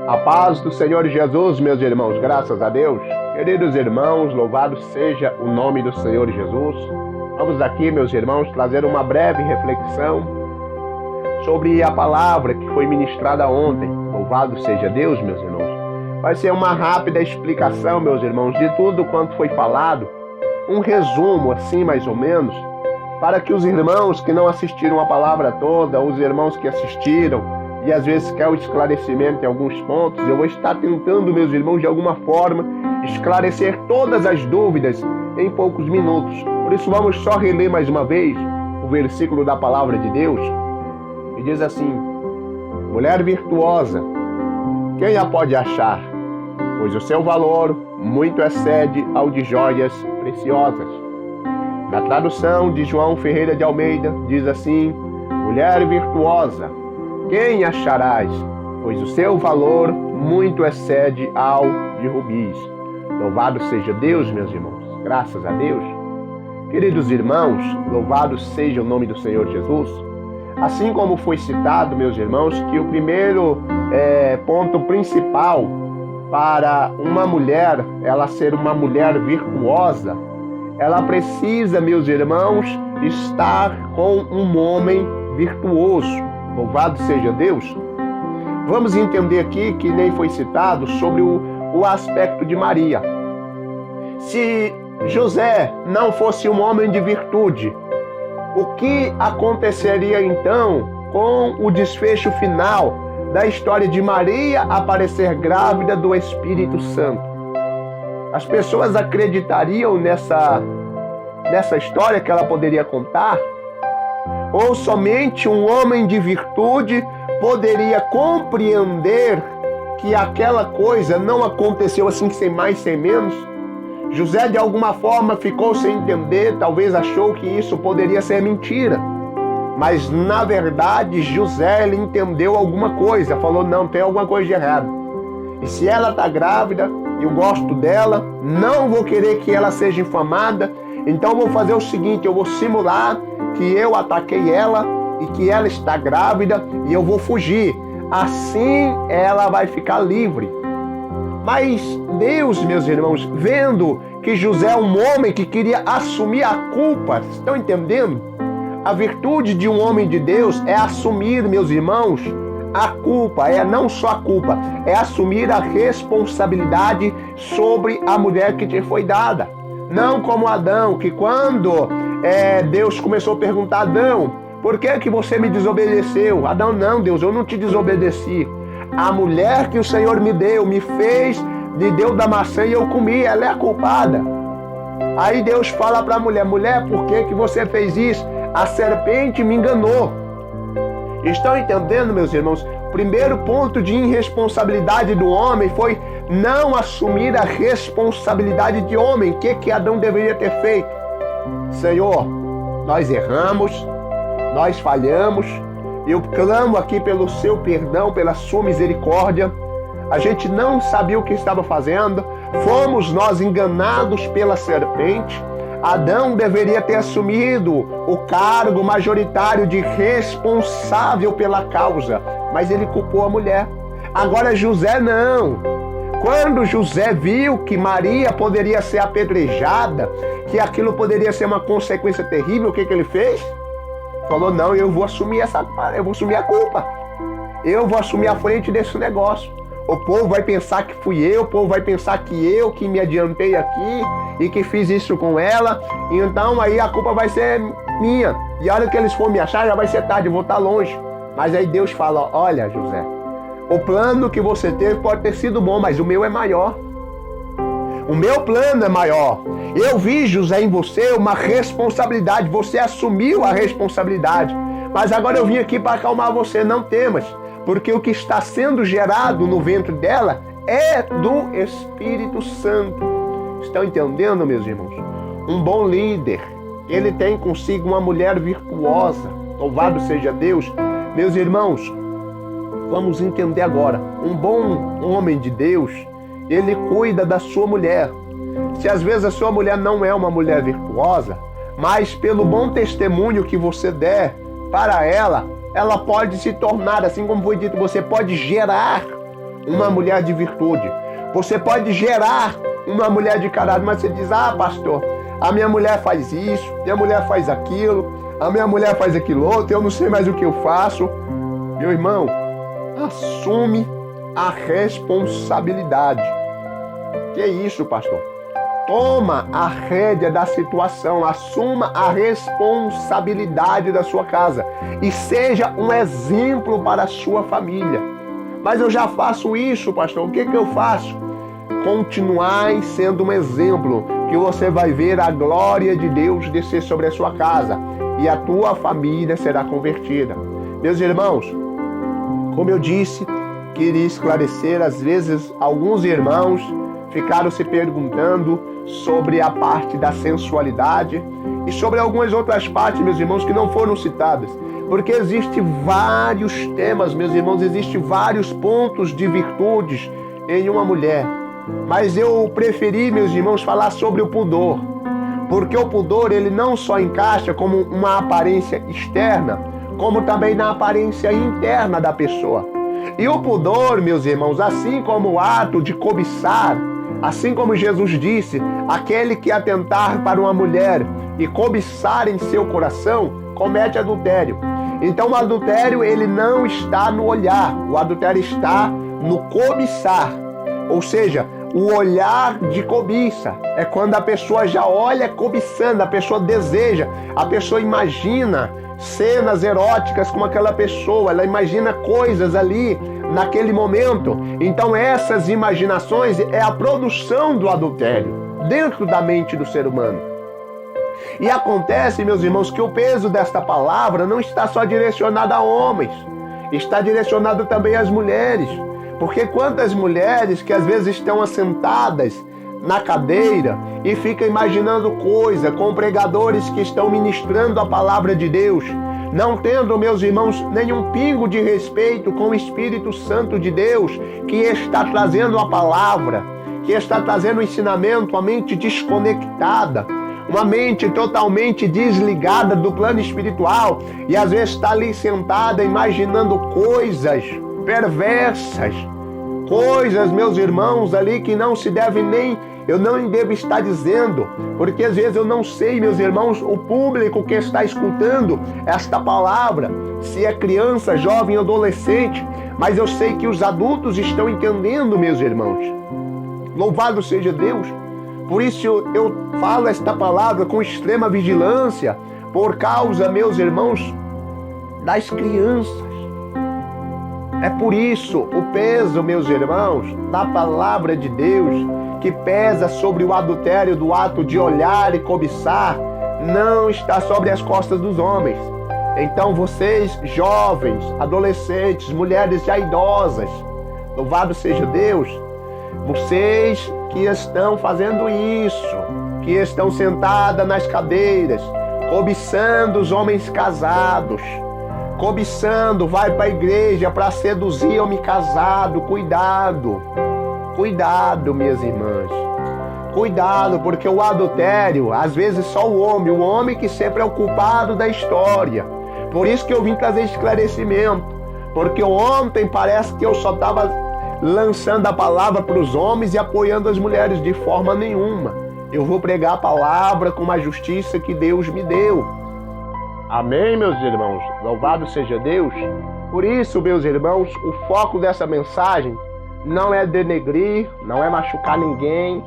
A paz do Senhor Jesus, meus irmãos, graças a Deus. Queridos irmãos, louvado seja o nome do Senhor Jesus. Vamos aqui, meus irmãos, trazer uma breve reflexão sobre a palavra que foi ministrada ontem. Louvado seja Deus, meus irmãos. Vai ser uma rápida explicação, meus irmãos, de tudo quanto foi falado. Um resumo, assim, mais ou menos, para que os irmãos que não assistiram a palavra toda, os irmãos que assistiram, e às vezes quer o esclarecimento em alguns pontos, eu vou estar tentando, meus irmãos, de alguma forma, esclarecer todas as dúvidas em poucos minutos. Por isso vamos só reler mais uma vez o versículo da palavra de Deus, que diz assim: mulher virtuosa, quem a pode achar? Pois o seu valor muito excede ao de joias preciosas. Na tradução de João Ferreira de Almeida, diz assim: mulher virtuosa, quem acharás? Pois o seu valor muito excede ao de rubis. Louvado seja Deus, meus irmãos. Graças a Deus. Queridos irmãos, louvado seja o nome do Senhor Jesus. Assim como foi citado, meus irmãos, que o primeiro ponto principal para uma mulher, ela ser uma mulher virtuosa, ela precisa, meus irmãos, estar com um homem virtuoso. Louvado seja Deus. Vamos entender aqui, que nem foi citado, sobre o aspecto de Maria. Se José não fosse um homem de virtude, o que aconteceria então com o desfecho final da história de Maria aparecer grávida do Espírito Santo? As pessoas acreditariam nessa história que ela poderia contar? Ou somente um homem de virtude poderia compreender que aquela coisa não aconteceu assim sem mais, sem menos? José de alguma forma ficou sem entender, talvez achou que isso poderia ser mentira. Mas na verdade José, ele entendeu alguma coisa, falou: não, tem alguma coisa de errado. E se ela está grávida, eu gosto dela, não vou querer que ela seja infamada, então vou fazer o seguinte, eu vou simular que eu ataquei ela e que ela está grávida e eu vou fugir. Assim ela vai ficar livre. Mas Deus, meus irmãos, vendo que José é um homem que queria assumir a culpa, estão entendendo? A virtude de um homem de Deus é assumir, meus irmãos, a culpa, não só a culpa, é assumir a responsabilidade sobre a mulher que te foi dada. Não como Adão, que quando Deus começou a perguntar: Adão, por que você me desobedeceu? Adão: não, Deus, eu não te desobedeci. A mulher que o Senhor me deu, me deu da maçã e eu comi, ela é a culpada. Aí Deus fala para a mulher: mulher, por que você fez isso? A serpente me enganou. Estão entendendo, meus irmãos? O primeiro ponto de irresponsabilidade do homem foi não assumir a responsabilidade de homem. O que Adão deveria ter feito? Senhor, nós erramos, nós falhamos, eu clamo aqui pelo seu perdão, pela sua misericórdia. A gente não sabia o que estava fazendo, fomos nós enganados pela serpente. Adão deveria ter assumido o cargo majoritário de responsável pela causa, mas ele culpou a mulher. Agora José não. Quando José viu que Maria poderia ser apedrejada, que aquilo poderia ser uma consequência terrível, o que ele fez? Falou: não, eu vou assumir a culpa. Eu vou assumir a frente desse negócio. O povo vai pensar que fui eu, o povo vai pensar que eu que me adiantei aqui e que fiz isso com ela. Então aí a culpa vai ser minha. E a hora que eles for me achar, já vai ser tarde, eu vou estar longe. Mas aí Deus fala: olha, José, o plano que você teve pode ter sido bom, mas o meu é maior. O meu plano é maior. Eu vi, José, em você uma responsabilidade. Você assumiu a responsabilidade. Mas agora eu vim aqui para acalmar você. Não temas, porque o que está sendo gerado no ventre dela é do Espírito Santo. Estão entendendo, meus irmãos? Um bom líder, ele tem consigo uma mulher virtuosa. Louvado seja Deus. Meus irmãos, vamos entender agora. Um bom homem de Deus, ele cuida da sua mulher. Se às vezes a sua mulher não é uma mulher virtuosa, mas pelo bom testemunho que você der para ela, ela pode se tornar, assim como foi dito, você pode gerar uma mulher de virtude. Você pode gerar uma mulher de caráter, mas você diz, pastor, a minha mulher faz isso, minha mulher faz aquilo, a minha mulher faz aquilo outro, eu não sei mais o que eu faço. Meu irmão, assume a responsabilidade. Que é isso, pastor? Toma a rédea da situação, assuma a responsabilidade da sua casa e seja um exemplo para a sua família. Mas eu já faço isso, pastor, o que eu faço? Continuai sendo um exemplo, que você vai ver a glória de Deus descer sobre a sua casa e a tua família será convertida. Meus irmãos, como eu disse, queria esclarecer, às vezes alguns irmãos ficaram se perguntando sobre a parte da sensualidade e sobre algumas outras partes, meus irmãos, que não foram citadas. Porque existem vários temas, meus irmãos, existem vários pontos de virtudes em uma mulher. Mas eu preferi, meus irmãos, falar sobre o pudor. Porque o pudor, ele não só encaixa como uma aparência externa, como também na aparência interna da pessoa. E o pudor, meus irmãos, assim como o ato de cobiçar, assim como Jesus disse, aquele que atentar para uma mulher e cobiçar em seu coração, comete adultério. Então o adultério, ele não está no olhar, o adultério está no cobiçar. Ou seja, o olhar de cobiça é quando a pessoa já olha cobiçando, a pessoa deseja, a pessoa imagina cenas eróticas com aquela pessoa, ela imagina coisas ali naquele momento. Então essas imaginações é a produção do adultério dentro da mente do ser humano. E acontece, meus irmãos, que o peso desta palavra não está só direcionado a homens, está direcionado também às mulheres. Porque quantas mulheres que às vezes estão assentadas na cadeira e ficam imaginando coisa com pregadores que estão ministrando a palavra de Deus, não tendo, meus irmãos, nenhum pingo de respeito com o Espírito Santo de Deus, que está trazendo a palavra, que está trazendo o ensinamento, a mente desconectada, uma mente totalmente desligada do plano espiritual, e às vezes está ali sentada imaginando coisas perversas, coisas, meus irmãos, ali que não se deve nem, eu não devo estar dizendo, porque às vezes eu não sei, meus irmãos, o público que está escutando esta palavra, se é criança, jovem, adolescente, mas eu sei que os adultos estão entendendo, meus irmãos. Louvado seja Deus. Por isso eu falo esta palavra com extrema vigilância, por causa, meus irmãos, das crianças. É por isso o peso, meus irmãos, da palavra de Deus, que pesa sobre o adultério do ato de olhar e cobiçar, não está sobre as costas dos homens. Então vocês, jovens, adolescentes, mulheres já idosas, louvado seja Deus, vocês que estão fazendo isso, que estão sentadas nas cadeiras, cobiçando os homens casados, cobiçando, vai para a igreja para seduzir homem casado. Cuidado, cuidado, minhas irmãs. Cuidado, porque o adultério, às vezes só o homem que sempre é o culpado da história. Por isso que eu vim trazer esclarecimento, porque ontem parece que eu só estava lançando a palavra para os homens e apoiando as mulheres, de forma nenhuma. Eu vou pregar a palavra com a justiça que Deus me deu. Amém, meus irmãos? Louvado seja Deus. Por isso, meus irmãos, o foco dessa mensagem não é denegrir, não é machucar ninguém,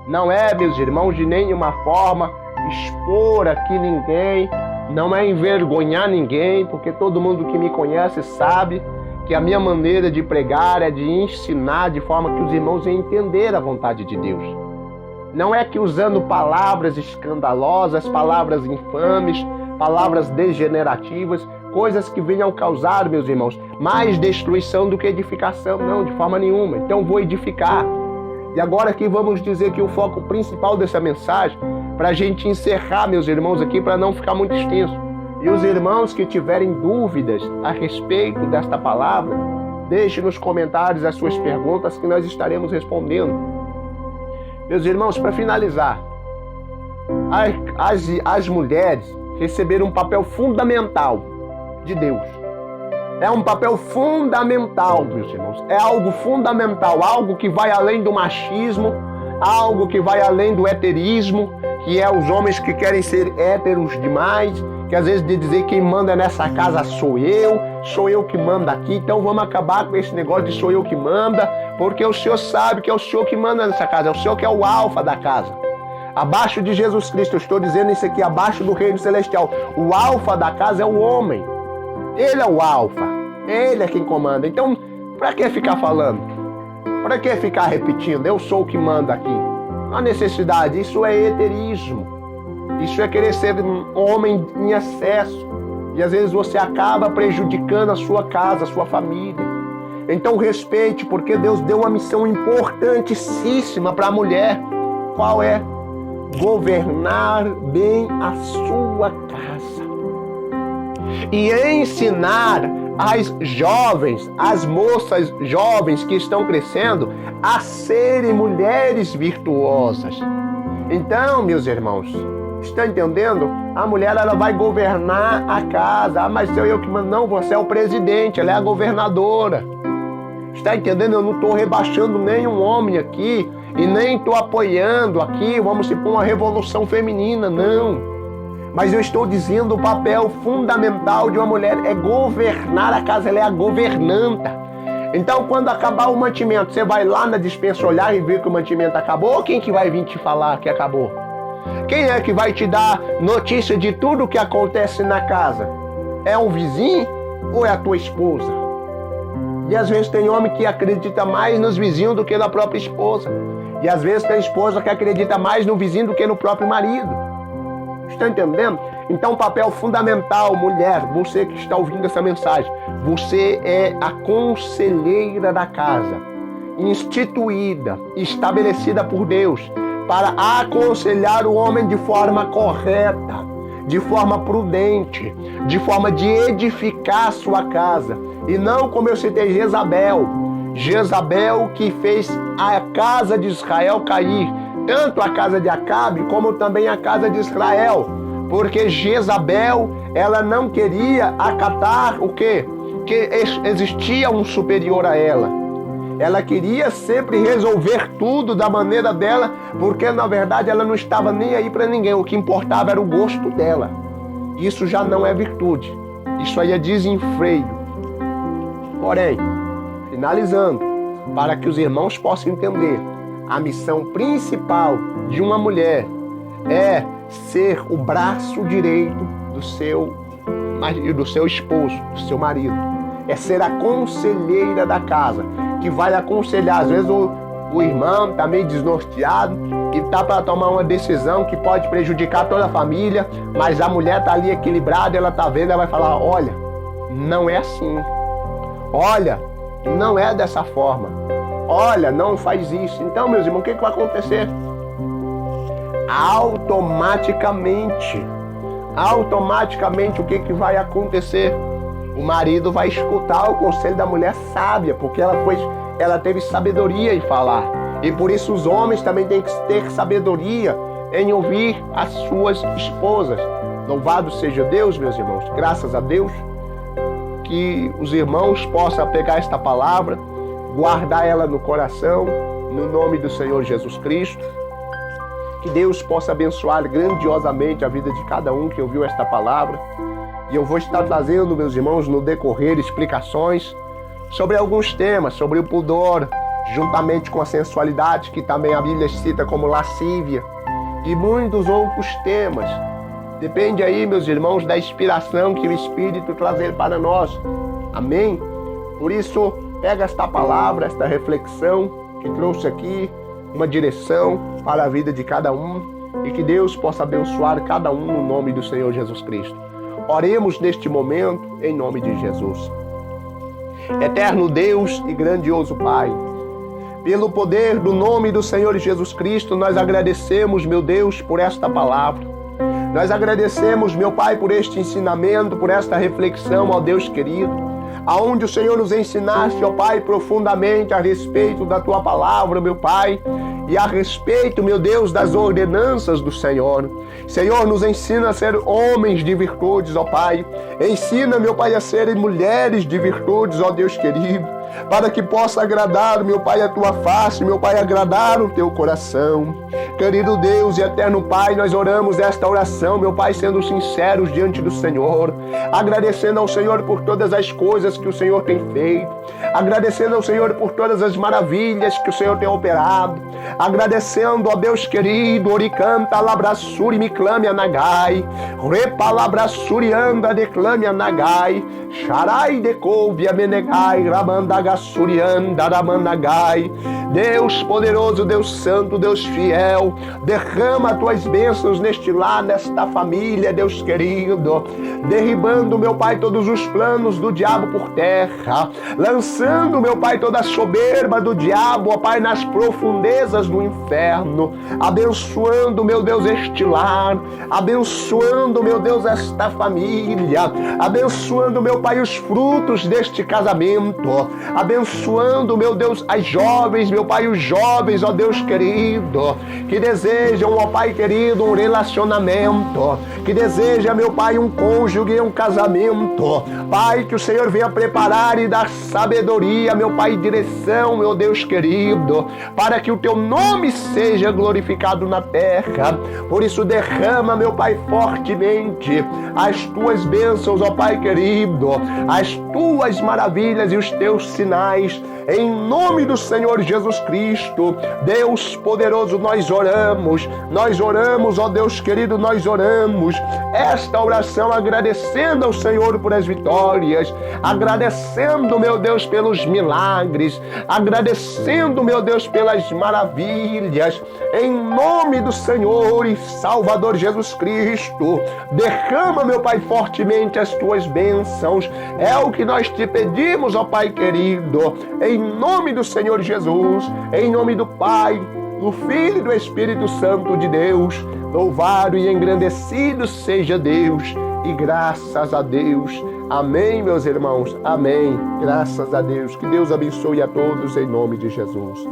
não é, meus irmãos, de nenhuma forma expor aqui ninguém, não é envergonhar ninguém, porque todo mundo que me conhece sabe que a minha maneira de pregar é de ensinar de forma que os irmãos venham entender a vontade de Deus. Não é que usando palavras escandalosas, palavras infames, palavras degenerativas, coisas que venham causar, meus irmãos, mais destruição do que edificação. Não, de forma nenhuma. Então vou edificar. E agora aqui vamos dizer que o foco principal dessa mensagem, para a gente encerrar, meus irmãos, aqui, para não ficar muito extenso. E os irmãos que tiverem dúvidas a respeito desta palavra, deixe nos comentários as suas perguntas que nós estaremos respondendo. Meus irmãos, para finalizar, as mulheres receberam um papel fundamental de Deus. É um papel fundamental, meus irmãos. É algo fundamental, algo que vai além do machismo, algo que vai além do heterismo, que é os homens que querem ser héteros demais, que às vezes de dizer quem manda nessa casa sou eu que mando aqui, então vamos acabar com esse negócio de sou eu que manda, porque o Senhor sabe que é o Senhor que manda nessa casa, é o Senhor que é o alfa da casa. Abaixo de Jesus Cristo, eu estou dizendo isso aqui, abaixo do reino celestial, o alfa da casa é o homem. Ele é o alfa, ele é quem comanda. Então, para que ficar falando? Para que ficar repetindo? Eu sou o que manda aqui. Não há necessidade, isso é heterismo. Isso é querer ser um homem em excesso. E às vezes você acaba prejudicando a sua casa, a sua família. Então respeite, porque Deus deu uma missão importantíssima para a mulher. Qual é? Governar bem a sua casa. E ensinar as jovens, as moças jovens que estão crescendo a serem mulheres virtuosas. Então, meus irmãos, está entendendo? A mulher, ela vai governar a casa. Ah, mas sou eu que mando. Não, você é o presidente, ela é a governadora. Está entendendo? Eu não estou rebaixando nenhum homem aqui e nem estou apoiando aqui, vamos supor, uma revolução feminina, não. Mas eu estou dizendo o papel fundamental de uma mulher é governar a casa, ela é a governanta. Então, quando acabar o mantimento, você vai lá na despensa olhar e ver que o mantimento acabou, ou quem que vai vir te falar que acabou? Quem é que vai te dar notícia de tudo o que acontece na casa? É um vizinho ou é a tua esposa? E às vezes tem homem que acredita mais nos vizinhos do que na própria esposa. E às vezes tem esposa que acredita mais no vizinho do que no próprio marido. Está entendendo? Então, papel fundamental, mulher, você que está ouvindo essa mensagem, você é a conselheira da casa, instituída, estabelecida por Deus, para aconselhar o homem de forma correta, de forma prudente, de forma de edificar a sua casa. E não como eu citei Jezabel que fez a casa de Israel cair, tanto a casa de Acabe como também a casa de Israel, porque Jezabel, ela não queria acatar o quê? Que existia um superior a ela. Ela queria sempre resolver tudo da maneira dela, porque na verdade ela não estava nem aí para ninguém, o que importava era o gosto dela. Isso já não é virtude, isso aí é desenfreio. Porém, finalizando, para que os irmãos possam entender, a missão principal de uma mulher é ser o braço direito do seu esposo, do seu marido. É ser a conselheira da casa, que vai aconselhar. Às vezes o irmão está meio desnorteado, que está para tomar uma decisão que pode prejudicar toda a família, mas a mulher está ali equilibrada, ela está vendo, ela vai falar, olha, não é assim. Olha, não é dessa forma. Olha, não faz isso. Então, meus irmãos, o que vai acontecer? Automaticamente, o que vai acontecer? O marido vai escutar o conselho da mulher sábia, porque ela teve sabedoria em falar. E por isso os homens também têm que ter sabedoria em ouvir as suas esposas. Louvado seja Deus, meus irmãos. Graças a Deus que os irmãos possam pegar esta palavra, guardar ela no coração, no nome do Senhor Jesus Cristo. Que Deus possa abençoar grandiosamente a vida de cada um que ouviu esta palavra. E eu vou estar trazendo, meus irmãos, no decorrer, explicações sobre alguns temas, sobre o pudor, juntamente com a sensualidade, que também a Bíblia cita como lascívia, e muitos outros temas. Depende aí, meus irmãos, da inspiração que o Espírito trazer para nós. Amém? Por isso, pega esta palavra, esta reflexão que trouxe aqui, uma direção para a vida de cada um, e que Deus possa abençoar cada um no nome do Senhor Jesus Cristo. Oremos neste momento em nome de Jesus. Eterno Deus e grandioso Pai, pelo poder do nome do Senhor Jesus Cristo, nós agradecemos, meu Deus, por esta palavra. Nós agradecemos, meu Pai, por este ensinamento, por esta reflexão, ó Deus querido, aonde o Senhor nos ensinaste, ó Pai, profundamente a respeito da Tua palavra, meu Pai, e a respeito, meu Deus, das ordenanças do Senhor. Senhor, nos ensina a ser homens de virtudes, ó Pai. Ensina, meu Pai, a serem mulheres de virtudes, ó Deus querido, para que possa agradar, meu Pai, a tua face, meu Pai, agradar o teu coração. Querido Deus e eterno Pai, nós oramos esta oração, meu Pai, sendo sinceros diante do Senhor, agradecendo ao Senhor por todas as coisas que o Senhor tem feito, agradecendo ao Senhor por todas as maravilhas que o Senhor tem operado, agradecendo, ó Deus querido, oricanta labrassuri miclame anagai, repalabrassuri anda declame anagai, charai decouve amenegai, ramandagassuri anda ramanagai. Deus poderoso, Deus santo, Deus fiel, derrama as tuas bênçãos neste lar, nesta família, Deus querido, derribando, meu Pai, todos os planos do diabo por terra, lançando, meu Pai, toda a soberba do diabo, ó Pai, nas profundezas do inferno, abençoando, meu Deus, este lar, abençoando, meu Deus, esta família, abençoando, meu Pai, os frutos deste casamento, abençoando, meu Deus, as jovens, meu Pai, os jovens, ó Deus querido, que desejam, ó Pai querido, um relacionamento, que deseja, meu Pai, um cônjuge, um casamento. Pai, que o Senhor venha preparar e dar sabedoria, meu Pai, direção, meu Deus querido, para que o teu nome seja glorificado na terra. Por isso derrama, meu Pai, fortemente as tuas bênçãos, ó Pai querido, as tuas maravilhas e os teus sinais, em nome do Senhor Jesus Cristo. Deus poderoso, nós oramos, ó Deus querido, nós oramos esta oração agradecendo ao Senhor por as vitórias, agradecendo, meu Deus, pelos milagres, agradecendo, meu Deus, pelas maravilhas, em nome do Senhor e Salvador Jesus Cristo. Derrama, meu Pai, fortemente as tuas bênçãos, é o que nós te pedimos, ó Pai querido, em nome do Senhor Jesus, em nome do Pai, do Filho e do Espírito Santo de Deus. Louvado e engrandecido seja Deus, e graças a Deus. Amém, meus irmãos, amém. Graças a Deus. Que Deus abençoe a todos em nome de Jesus.